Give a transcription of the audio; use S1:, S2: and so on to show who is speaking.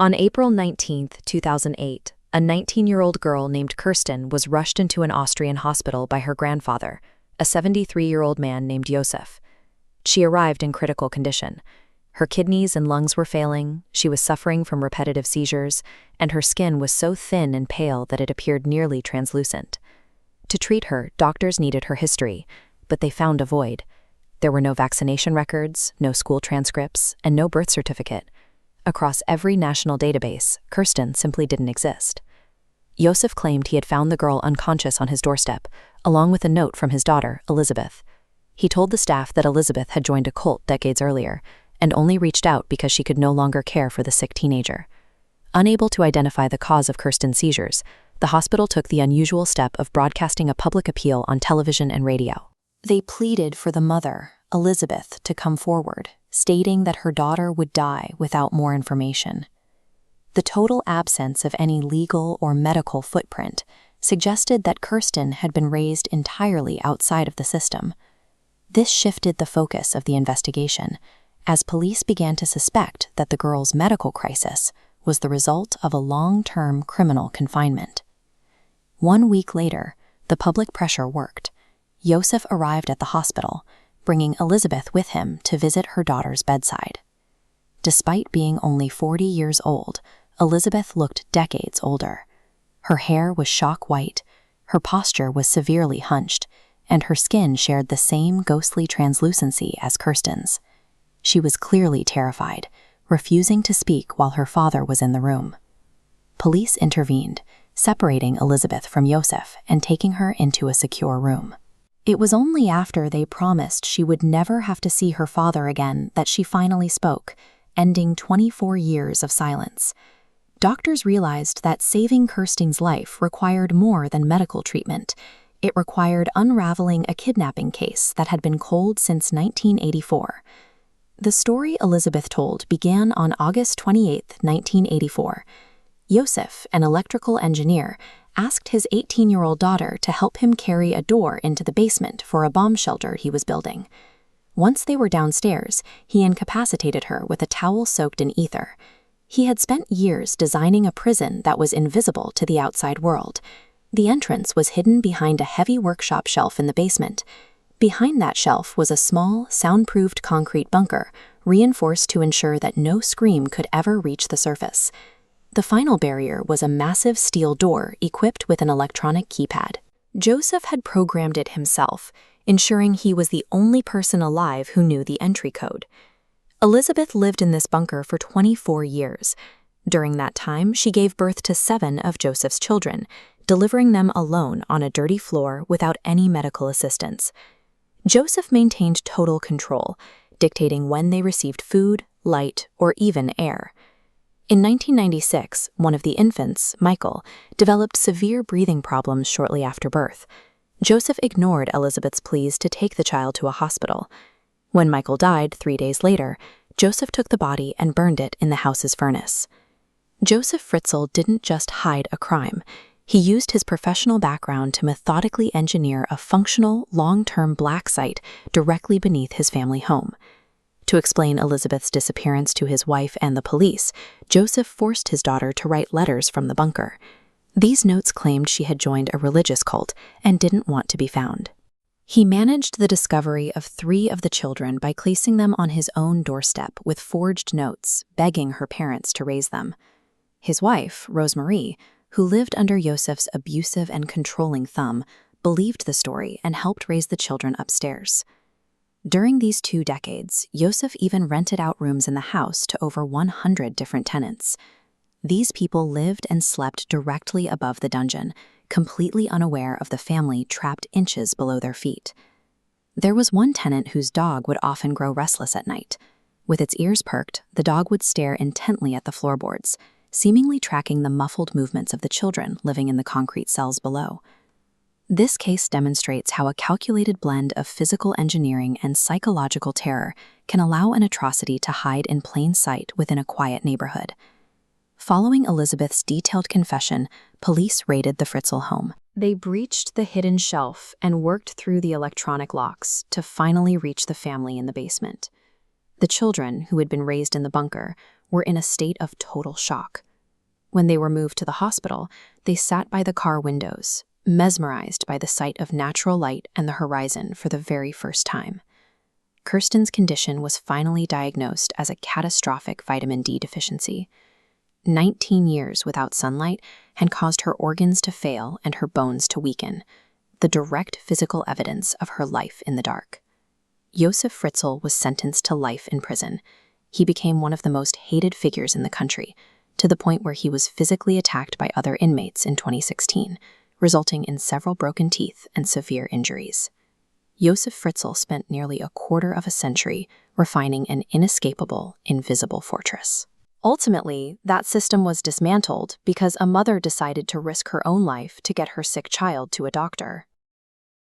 S1: On April 19, 2008, a 19-year-old girl named Kirsten was rushed into an Austrian hospital by her grandfather, a 73-year-old man named Josef. She arrived in critical condition. Her kidneys and lungs were failing, she was suffering from repetitive seizures, and her skin was so thin and pale that it appeared nearly translucent. To treat her, doctors needed her history, but they found a void. There were no vaccination records, no school transcripts, and no birth certificate. Across every national database, Kirsten simply didn't exist. Josef claimed he had found the girl unconscious on his doorstep, along with a note from his daughter, Elizabeth. He told the staff that Elizabeth had joined a cult decades earlier, and only reached out because she could no longer care for the sick teenager. Unable to identify the cause of Kirsten's seizures, the hospital took the unusual step of broadcasting a public appeal on television and radio. They pleaded for the mother, Elizabeth, to come forward, stating that her daughter would die without more information. The total absence of any legal or medical footprint suggested that Kirsten had been raised entirely outside of the system. This shifted the focus of the investigation, as police began to suspect that the girl's medical crisis was the result of a long-term criminal confinement. 1 week later, the public pressure worked. Josef arrived at the hospital, bringing Elizabeth with him to visit her daughter's bedside. Despite being only 40 years old, Elizabeth looked decades older. Her hair was shock white, her posture was severely hunched, and her skin shared the same ghostly translucency as Kirsten's. She was clearly terrified, refusing to speak while her father was in the room. Police intervened, separating Elizabeth from Josef and taking her into a secure room. It was only after they promised she would never have to see her father again that she finally spoke, ending 24 years of silence. Doctors realized that saving Kirsten's life required more than medical treatment. It required unraveling a kidnapping case that had been cold since 1984. The story Elizabeth told began on August 28, 1984. Josef, an electrical engineer, asked his 18-year-old daughter to help him carry a door into the basement for a bomb shelter he was building. Once they were downstairs, he incapacitated her with a towel soaked in ether. He had spent years designing a prison that was invisible to the outside world. The entrance was hidden behind a heavy workshop shelf in the basement. Behind that shelf was a small, soundproofed concrete bunker, reinforced to ensure that no scream could ever reach the surface. The final barrier was a massive steel door equipped with an electronic keypad. Josef had programmed it himself, ensuring he was the only person alive who knew the entry code. Elizabeth lived in this bunker for 24 years. During that time, she gave birth to 7 of Josef's children, delivering them alone on a dirty floor without any medical assistance. Josef maintained total control, dictating when they received food, light, or even air. In 1996, one of the infants, Michael, developed severe breathing problems shortly after birth. Josef ignored Elizabeth's pleas to take the child to a hospital. When Michael died 3 days later, Josef took the body and burned it in the house's furnace. Josef Fritzl didn't just hide a crime. He used his professional background to methodically engineer a functional, long-term black site directly beneath his family home. To explain Elizabeth's disappearance to his wife and the police, Josef forced his daughter to write letters from the bunker. These notes claimed she had joined a religious cult and didn't want to be found. He managed the discovery of 3 of the children by placing them on his own doorstep with forged notes, begging her parents to raise them. His wife, Rosemarie, who lived under Josef's abusive and controlling thumb, believed the story and helped raise the children upstairs. During these 2 decades, Josef even rented out rooms in the house to over 100 different tenants. These people lived and slept directly above the dungeon, completely unaware of the family trapped inches below their feet. There was one tenant whose dog would often grow restless at night. With its ears perked, the dog would stare intently at the floorboards, seemingly tracking the muffled movements of the children living in the concrete cells below. This case demonstrates how a calculated blend of physical engineering and psychological terror can allow an atrocity to hide in plain sight within a quiet neighborhood. Following Elizabeth's detailed confession, police raided the Fritzl home. They breached the hidden shelf and worked through the electronic locks to finally reach the family in the basement. The children, who had been raised in the bunker, were in a state of total shock. When they were moved to the hospital, they sat by the car windows, mesmerized by the sight of natural light and the horizon for the very first time. Kirsten's condition was finally diagnosed as a catastrophic vitamin D deficiency. 19 years without sunlight had caused her organs to fail and her bones to weaken, the direct physical evidence of her life in the dark. Josef Fritzl was sentenced to life in prison. He became one of the most hated figures in the country, to the point where he was physically attacked by other inmates in 2016, resulting in several broken teeth and severe injuries. Josef Fritzl spent nearly a quarter of a century refining an inescapable, invisible fortress. Ultimately, that system was dismantled because a mother decided to risk her own life to get her sick child to a doctor.